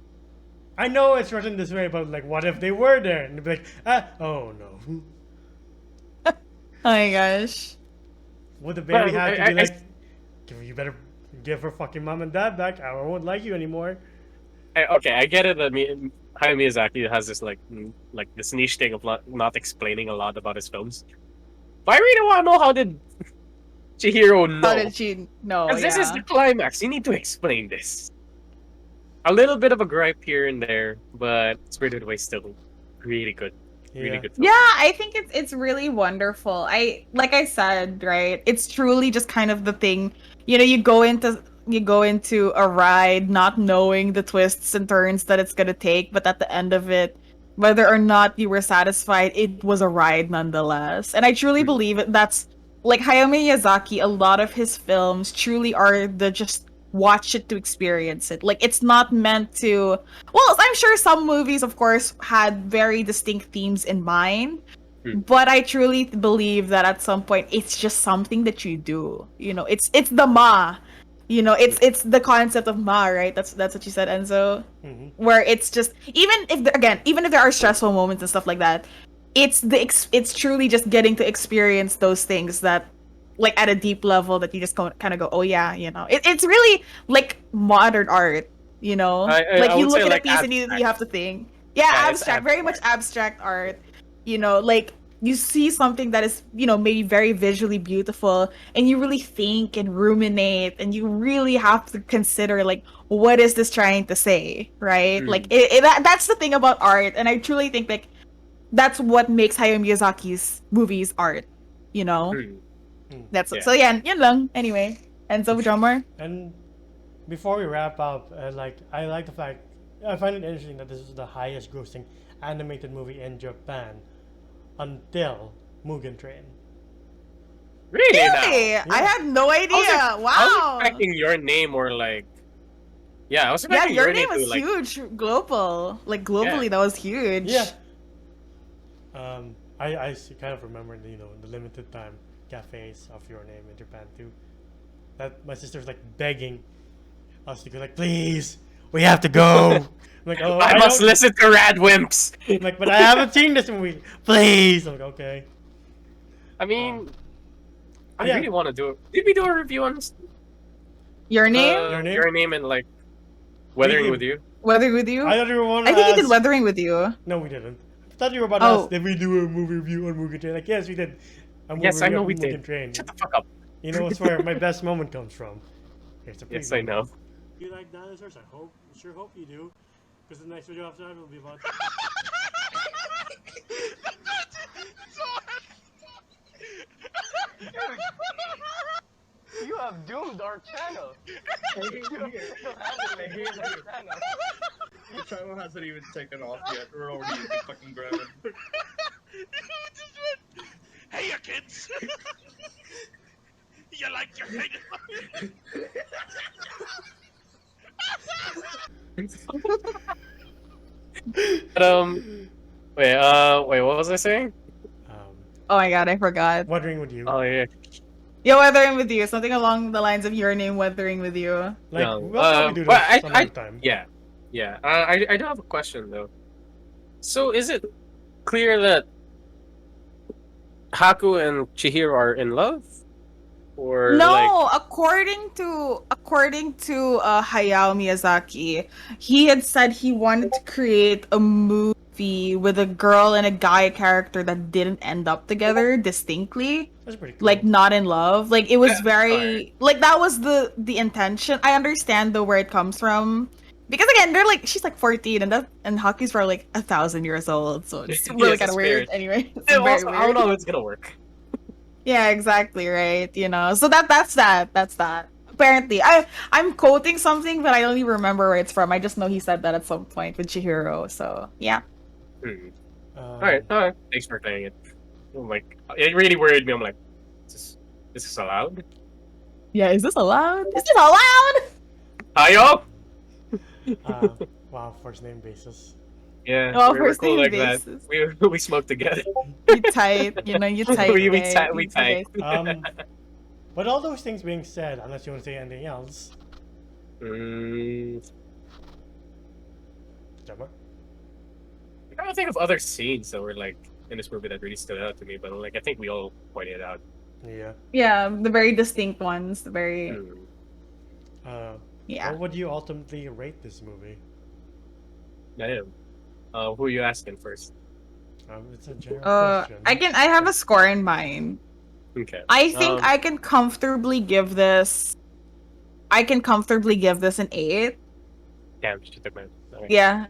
I know it's written this way, but like, what if they were there? And they'd be like, oh no. Oh my gosh. Would the baby Well, have to I- be I- like, you better give her fucking mom and dad back. I won't like you anymore. Okay, I get it that Hayao Miyazaki has this like this niche thing of not explaining a lot about his films. But I really want to know how did Chihiro know? How did she know? Because this is Yeah. the climax. You need to explain this. A little bit of a gripe here and there, but Spirited Away still really good. Really Yeah. good film. Yeah, I think it's really wonderful. Like I said, right? It's truly just kind of the thing. You know, you go into a ride not knowing the twists and turns that it's gonna take, but at the end of it, whether or not you were satisfied, it was a ride nonetheless. And I truly Hmm. believe that's like Hayao Miyazaki. A lot of his films truly are the just watch it to experience it. Like it's not meant to. Well, I'm sure some movies, of course, had very distinct themes in mind. Hmm. But I truly believe that at some point it's just something that you do. You know, it's the ma. You know, it's the concept of ma, right? That's what you said, Enzo. Mhm. Where it's just even if there are stressful moments and stuff like that, it's truly just getting to experience those things that like at a deep level that you just kind of go, oh yeah, you know, it's really like modern art, you know, like I you would look say at a like piece and you have to think, yeah, Yeah, it's abstract, very much abstract art, you know, like you see something that is, you know, maybe very visually beautiful and you really think and ruminate and you really have to consider like what is this trying to say, right? Mm. Like that's the thing about art, and I truly think like that's what makes Hayao Miyazaki's movies art, you know. That's Yeah. so yeah, yun lang. Anyway, Enzo drummer. And before we wrap up, like I like the fact I find it interesting that this is the highest grossing animated movie in Japan until Mugen Train. Really? Really? Now? I had no idea. I was Wow. expecting your name or like. Yeah, I was Yeah, expecting your name to, was like, huge, global. Like globally, Yeah. that was huge. Yeah. Kind of remember the limited time cafes of Your Name in Japan too. That my sister was like begging us to go, like, please, we have to go. I'm like, oh, I must don't- listen to Rad Wimps. I'm like, but I haven't seen this movie. Please. I'm like, okay. I mean, I yeah. really want to do it. Did we do a review on this? Your name? Your name and like Weathering did. with You. Weathering with You? I thought you were want to I think ask... you did Weathering with You. No, we didn't. I thought you were about to Oh. ask, did we do a movie review on Mugen Train? Like, yes, we did. A movie Yes, I review know of we Mugen did. Train. Shut the fuck up. You know, it's where my best moment comes from. Here's a Yes, preview. I know. You like dinosaurs? I sure hope you do. Because the next video after that will be about... You have doomed our channel. The channel hasn't even taken off yet. We're already fucking grabbing. Hey, you kids! You like your thing? But, wait, what was I saying? Oh my god, I forgot. Wondering with you. Oh yeah. Yeah, Weathering with You. Something along the lines of your name, Weathering with You. Like, No, we'll probably do this but some other time. Yeah. I do have a question though. So is it clear that Haku and Chihiro are in love, or No, like? according to Hayao Miyazaki, he had said he wanted to create a movie with a girl and a guy character that didn't end up together distinctly. That's pretty cool. Like not in love. Like it was Yeah, very alright. like that was the intention. I understand though where it comes from. Because again, they're like she's like 14 and Haku's probably like 1,000 years old, so it's really Yes, kind of it's weird. weird. Anyway, it's Yeah, very also, I don't weird. know if it's gonna work. Yeah, exactly, right. You know, so that's that. Apparently, I'm quoting something, but I don't even remember where it's from. I just know he said that at some point with Chihiro. So yeah. All right. Thanks for playing it. I'm like, it really worried me. I'm like, is this allowed? Yeah, is this allowed? Is this allowed? Ayo! Wow, first name basis. Yeah, Oh, we were first cool name like basis. that. We smoked together. You tight, you know, you tight. we babe, tight. you We tight. But all those things being said, unless you want to say anything else, Gemma? I don't think of other scenes that were like in this movie that really stood out to me, but like I think we all pointed out. Yeah. Yeah, the very distinct ones. The very yeah. What would you ultimately rate this movie? Damn. Who are you asking first? It's a general question. I have a score in mind. Okay. I think I can comfortably give this. I can comfortably give this an 8. Damn, she took my. Okay. Yeah.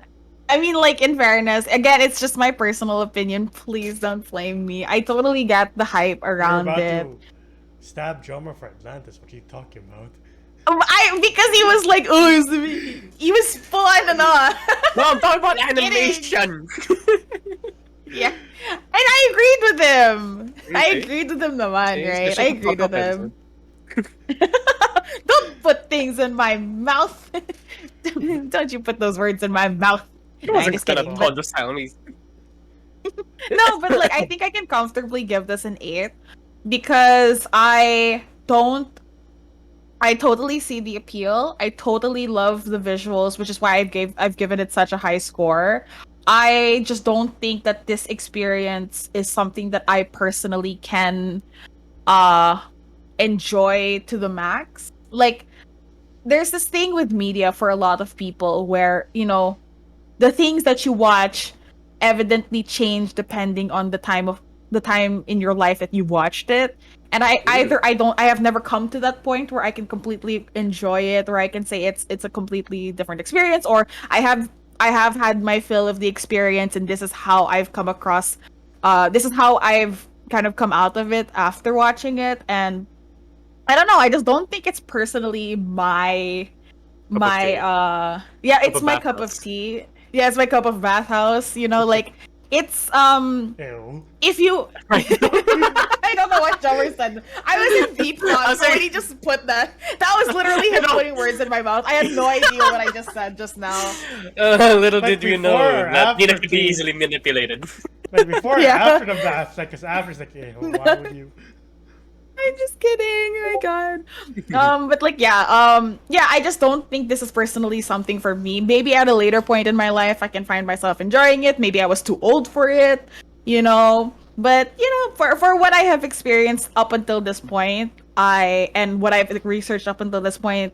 I mean, like, in fairness, again, it's just my personal opinion. Please don't flame me. I totally get the hype around You're it. about to stab Drummer for Atlantis. What are you talking about? Because he was like, oh, he was fun and all. No, I'm talking about animation. Yeah. And I agreed with him. I Okay. agreed with him naman, See, right? especially I agreed fuck with up him. Don't put things in my mouth. Don't you put those words in my mouth. It Nah, wasn't just gonna kidding, taunt but- the Siamese. No, but like I think I can comfortably give this an 8 because I totally see the appeal. I totally love the visuals, which is why I've given it such a high score. I just don't think that this experience is something that I personally can enjoy to the max. Like there's this thing with media for a lot of people where, you know, the things that you watch evidently change depending on the time in your life that you watched it. And I have never come to that point where I can completely enjoy it, or I can say it's a completely different experience, or I have had my fill of the experience and this is how I've come across this is how I've kind of come out of it after watching it. And I don't know, I just don't think it's personally my it's my cup of tea. Yeah, it's my cup of bathhouse, you know, like it's Ew. if you I don't know what Jomer said. I was in deep thought, so when he just put that was literally him putting words in my mouth. I had no idea what I just said just now. Little But did you know before or that Nina after could be tea? easily manipulated. But before Yeah. and after the bath, like, because after it's like, ew, why would you? I I'm just kidding. Oh my god. But like, yeah, I just don't think this is personally something for me. Maybe at a later point in my life, I can find myself enjoying it. Maybe I was too old for it, you know. But you know, for what I have experienced up until this point, and what I've researched up until this point,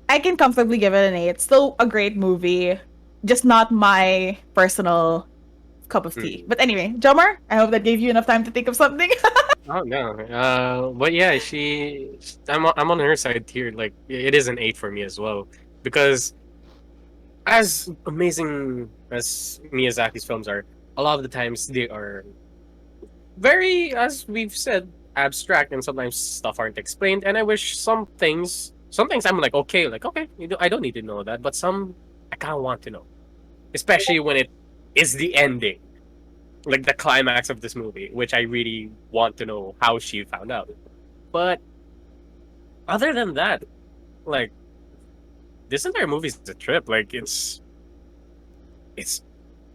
I can comfortably give it an 8. Still a great movie, just not my personal cup of tea. But anyway, Jomar, I hope that gave you enough time to think of something. Oh no. But yeah, I'm on her side here. Like it is an 8 for me as well because as amazing as Miyazaki's films are, a lot of the times they are very, as we've said, abstract, and sometimes stuff aren't explained. And I wish some things I'm like, okay, I don't need to know that, but some I kind of want to know, especially when it is the ending, like the climax of this movie, which I really want to know how she found out. But other than that, like this entire movie's a trip. Like it's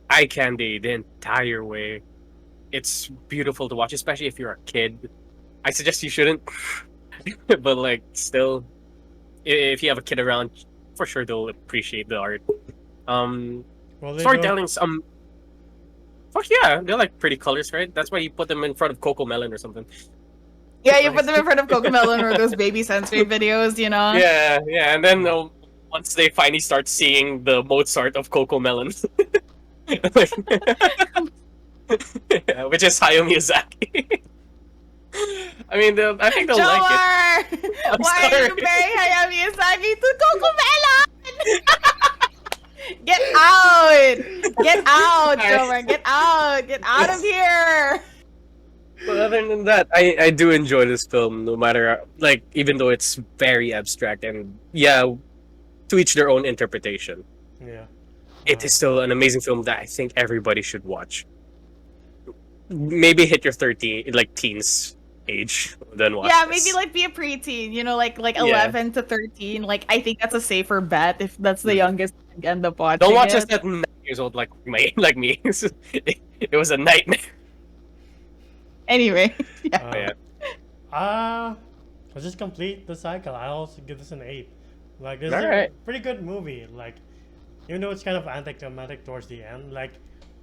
eye candy the entire way. It's beautiful to watch, especially if you're a kid. I suggest you shouldn't, but like still, if you have a kid around, for sure they'll appreciate the art. Well, they Storytelling, fuck yeah, they're like pretty colors, right? That's why you put them in front of Coco Melon or something. Yeah, you put them in front of Cocomelon or those baby sensory videos, you know? Yeah, and then once they finally start seeing the Mozart of Coco Melon, yeah, which is Hayao Miyazaki. I mean, I think they'll like it. Jomar! I'm Why are sorry. you comparing Hayao Miyazaki to Cocomelon? Get out! Get out, Jomar! Get out! Get out of here! But other than that, I do enjoy this film, no matter like even though it's very abstract and yeah, to each their own interpretation. Yeah. It is still an amazing film that I think everybody should watch. Maybe hit your 13, like teens age, then watch. Yeah, this. maybe like be a preteen, you know, like Yeah. 11 to 13. Like I think that's a safer bet if that's the youngest you end up watching. Don't watch it. this at 9 years old like me. It was a nightmare. Anyway, yeah. Yeah. Let's just complete the cycle. I also give this an 8. Like this is Alright. a pretty good movie. Like even though it's kind of anticlimactic towards the end, like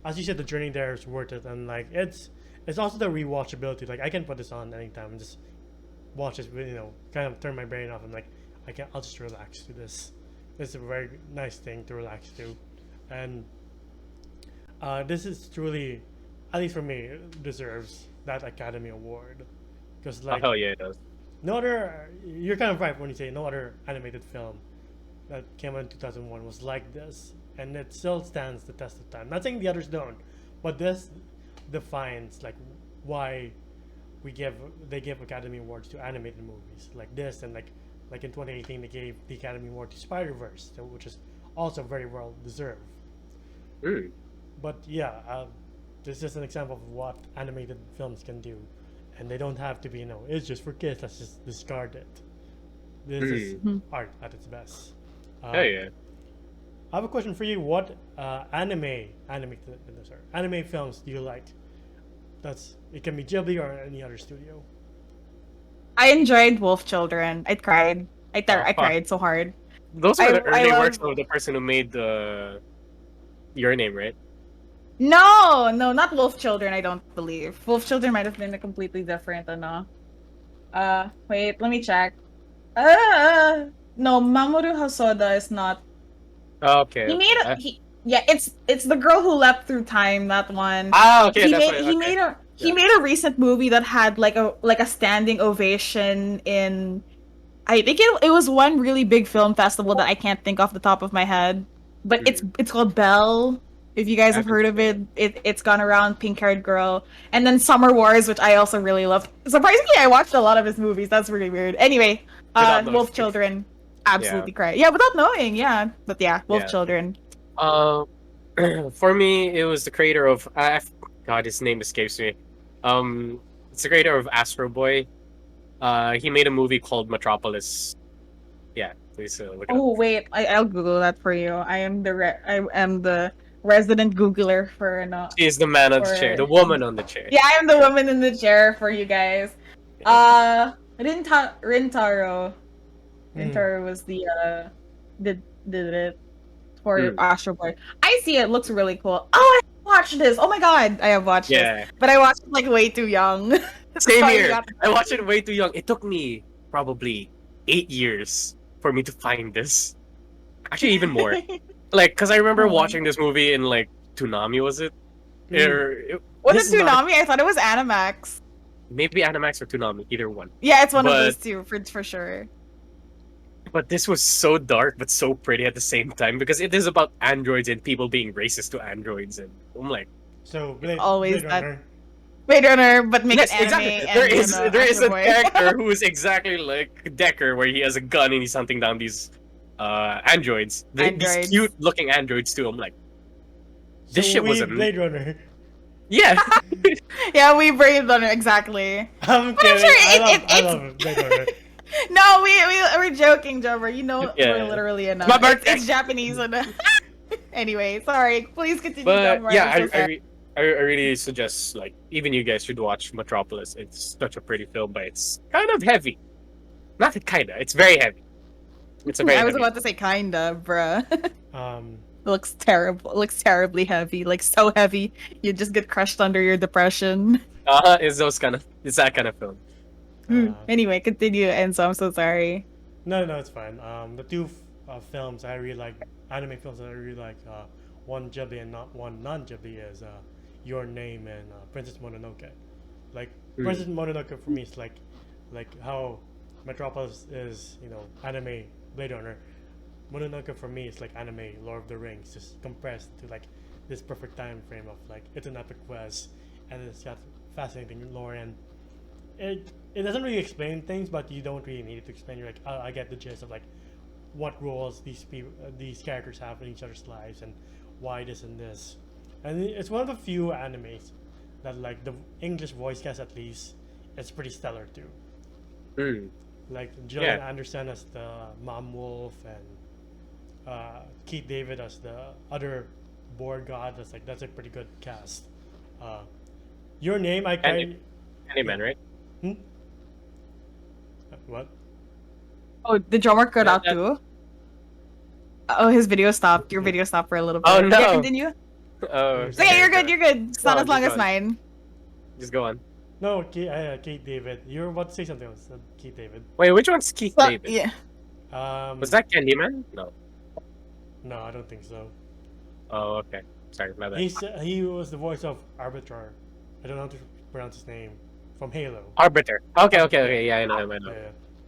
as you said, the journey there is worth it, and like it's also the rewatchability. Like I can put this on anytime and just watch it. You know, kind of turn my brain off and like I'll just relax to this. It's a very nice thing to relax to, and this is truly, at least for me, deserves that Academy Award because like Oh yeah, it does. no other. You're kind of right when you say no other animated film that came out in 2001 was like this, and it still stands the test of time. Not saying the others don't, but this defines like why they give Academy Awards to animated movies like this, and like in 2018 they gave the Academy Award to Spider-Verse, which is also very well deserved. Mm. But yeah, this is just an example of what animated films can do, and they don't have to be it's just for kids. Let's just discard it. This is art at its best. Oh yeah. I have a question for you. What anime films do you like? It can be Ghibli or any other studio. I enjoyed Wolf Children. I cried. I fuck. cried so hard. Those are the I early love- works of the person who made Your Name, right? No, not Wolf Children, I don't believe. Wolf Children might have been a completely different wait, let me check. No, Mamoru Hosoda is not. Okay. He made it's the girl who leapt through time, that one. Okay. He made a recent movie that had like a standing ovation in, I think it was one really big film festival that I can't think off the top of my head. But it's called Belle. If you guys have heard of it, it's gone around, pink-haired girl. And then Summer Wars, which I also really love. Surprisingly, I watched a lot of his movies. That's really weird. Anyway, Wolf Children. Absolutely cry. Yeah, without knowing, yeah. But yeah, Wolf Children. For me, it was the creator of God, his name escapes me. It's the creator of Astro Boy. He made a movie called Metropolis. Yeah, please look it up. Oh wait, I'll Google that for you. I am the resident Googler for She's the man on the chair, the woman on the chair. Yeah, I am the woman in the chair for you guys. Rintaro. Hmm. Rintaro was did it for Hmm. Astro Boy. I see it. Looks really cool. Oh, I watched this. Oh my god, I have watched this, Yeah. but I watched it like way too young. Same Sorry, here. got I watched it way too young. It took me probably 8 years for me to find this. Actually, even more. Like, cause I remember Oh my watching this movie in like Toonami, was it? Or Was this it is not Toonami? I thought it was Animax. maybe Animax or Toonami, either one. Yeah, it's one of But those two for sure. but this was so dark but so pretty at the same time because it is about androids and people being racist to androids, and I'm like, So Always Blade that. Runner. Blade Runner, but make yes, it anime exactly. and There is Astro a Boy. character who is exactly like Decker, where he has a gun and he's hunting down these androids. These Androids. cute looking androids too. I'm like, this So shit we was a Blade Runner. yeah. Yeah, we Blade Runner exactly. I'm But I'm kidding. sure I love Blade Runner. No, we're joking, Jobber. You know Yeah. we're literally enough. My birthday. It's Japanese and anyway, sorry. Please continue, But Jobber. yeah, I'm so sorry. I really suggest like even you guys should watch Metropolis. It's such a pretty film, but it's kind of heavy. Not kinda. It's very heavy. It's a very I was heavy about to say kinda, bruh. Um, Looks terrible. Looks terribly heavy. Like so heavy, you just get crushed under your depression. It's that kind of film. Anyway, continue, Enzo. I'm so sorry. no, it's fine. The two films I really like, anime films that I really like, one Ghibli and not one non-Ghibli is Your Name and Princess Mononoke. Like Princess Mononoke for me is like how Metropolis is, anime Blade Runner. Mononoke for me is like anime Lord of the Rings, just compressed to like this perfect time frame of like it's an epic quest and it's got fascinating lore, and it doesn't really explain things, but you don't really need it to explain. You're like, oh, I get the gist of like what roles these characters have in each other's lives and why this and this. And it's one of the few animes that like the English voice cast at least is pretty stellar too. Mm. Like Gillian Yeah. Anderson as the Mom Wolf and Keith David as the other board god. That's a pretty good cast. Your Name, I kind Candyman, right? what? Oh, the drummer cut Yeah, out too. Oh, his video stopped. Your video stopped for a little bit. Oh, no. Yeah, continue. Oh, It's okay, you're good. You're good. It's Go not on, as long just as go on. mine. Just go on. No, Keith David. You're about to say something else. Keith David. Wait, which one's Keith Well, David? yeah. Was that Candyman? No. No, I don't think so. Oh, okay. Sorry, my bad. He was the voice of Arbiter. I don't know how to pronounce his name from Halo. Arbiter. Okay. Yeah, I know.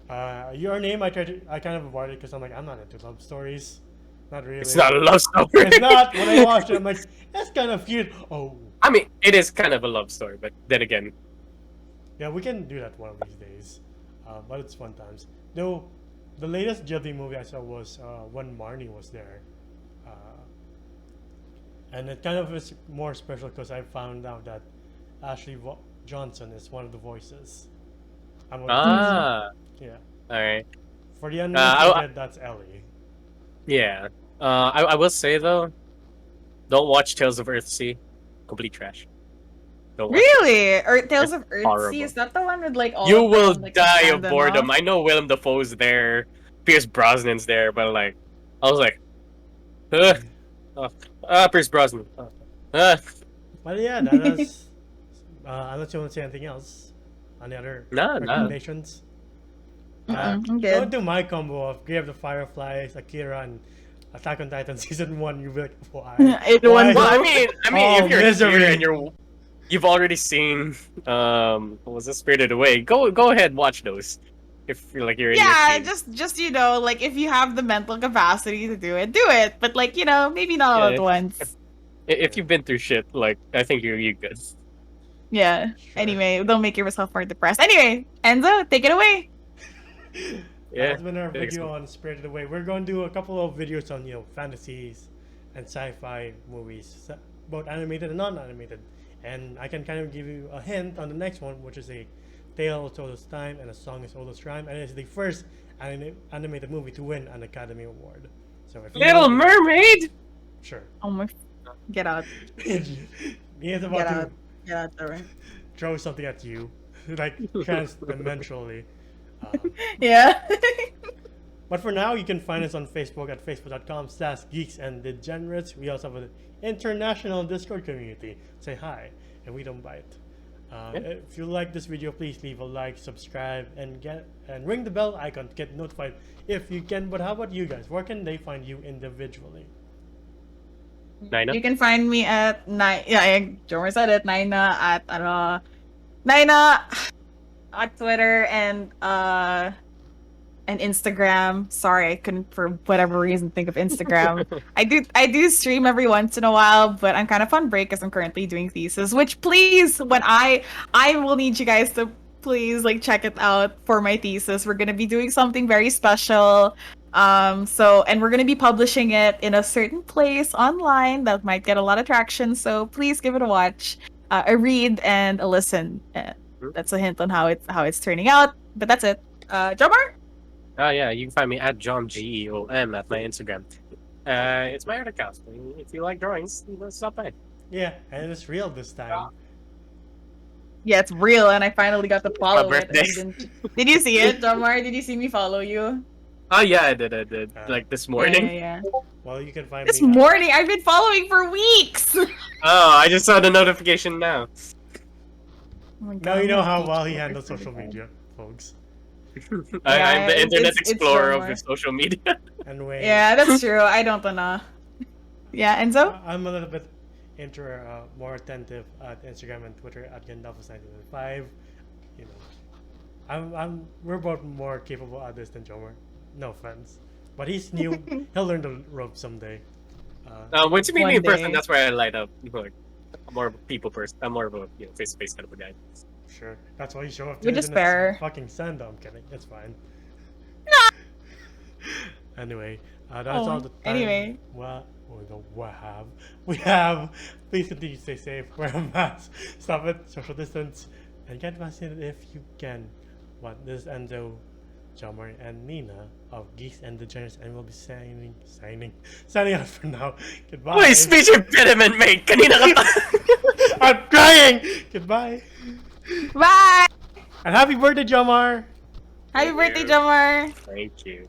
Yeah. Your Name, I kind of avoided because I'm like, I'm not into love stories. Not really. It's not a love story. It's not. When I watched it, I'm like, that's kind of cute. Oh, I mean, it is kind of a love story, but then again, yeah, we can do that one of these days. But it's fun times. Though, the latest Ghibli movie I saw was when Marnie was there. And it kind of is more special because I found out that Ashley Johnson is one of the voices. I'm one of the voices. Yeah. all right. For the uninitiated, I- that's Ellie. Yeah. I will say though, don't watch Tales of Earthsea. Complete trash. Don't watch it. Really? Or Tales of Earthsea? horrible. Is that the one with like all You of them, will like, die of stand boredom. off? I know Willem Dafoe's there, Pierce Brosnan's there, but like, I was like, Pierce Brosnan. But yeah, that is. Unless you want to say anything else, any other No. recommendations? I'm Going good. to my combo of Grave of the Fireflies, Akira, and Attack on Titan season 1, you'll be like, why? It Why? won. Well, I mean, Oh, if you're misery. here and you've already seen what was it, Spirited Away, go ahead, watch those. If you're like you're in Yeah, your teens. just like if you have the mental capacity to do it. But like maybe not all Yeah. at once. If you've been through shit, like I think you're good. Yeah. Sure. Anyway, don't make yourself more depressed. Anyway, Enzo, take it away. Yeah. That's been our thanks, video man. on Spirited Away. We're going to do a couple of videos on fantasies and sci-fi movies, both animated and non-animated. And I can kind of give you a hint on the next one, which is a Tale of Solo's Time and A Song of Solo's Rhyme, and it's the first animated movie to win an Academy Award. So if you Little know- Mermaid. sure. Oh my! Get out! He is about Get to out! Get out there. throw something at you. like trans-dimensionally. Um, Yeah. But for now, you can find us on Facebook at facebook.com/geeksanddegenerates. We also have an international Discord community. Say hi, and we don't bite. If you like this video, please leave a like, subscribe, and ring the bell icon to get notified if you can. But how about you guys? Where can they find you individually? Nina? You can find me at Jomer said it, Nina at Nina on Twitter and Instagram. Sorry, I couldn't for whatever reason think of Instagram. I do stream every once in a while, but I'm kind of on break because I'm currently doing thesis. Which please, when I will need you guys to please like check it out for my thesis. We're gonna be doing something very special. And we're gonna be publishing it in a certain place online that might get a lot of traction. So please give it a watch, a read, and a listen. That's a hint on how it's turning out. But that's it. Jomar? Oh yeah, you can find me at JohnGeom at my Instagram. It's my art account. If you like drawings, stop by. Yeah, and it's real this time. Yeah, it's real, and I finally got to follow it. birthday. Did you see it, Jomar? Did you see me follow you? Oh yeah, I did. Like this morning. Yeah. Well, you can find This me. morning, I've been following for weeks. Oh, I just saw the notification now. Oh my Now God, you know I'm how geek well he over handles 35. social media, folks. I'm the internet it's explorer of Jomar. the social media. Anyway. Yeah, that's true. I don't know. Yeah, Enzo? I'm a little bit more attentive at Instagram and Twitter at Gandalfus925. You know, we're both more capable at this than Jomer. No offense, but he's new. He'll learn the ropes someday. Once you meet me in One person, day. that's where I light up. Like, I'm more of a people person. I'm more of a face-to-face kind of a guy. Sure, that's why you show up. To You're this just and it's fair. Fucking sand. I'm kidding. It's fine. Anyway, that's all the time. Anyway. We have. Please continue to stay safe. Wear a mask. Stop it. Social distance. And get vaccinated if you can. But this is Enzo, Jomer, and Nina of Geeks and Degenerates, and we'll be signing out for now. Goodbye. Wait, speech impediment, mate! Kanina ka pa! I'm crying. Goodbye. Bye! And happy birthday, Jomar. Happy birthday, Jomar! Thank you.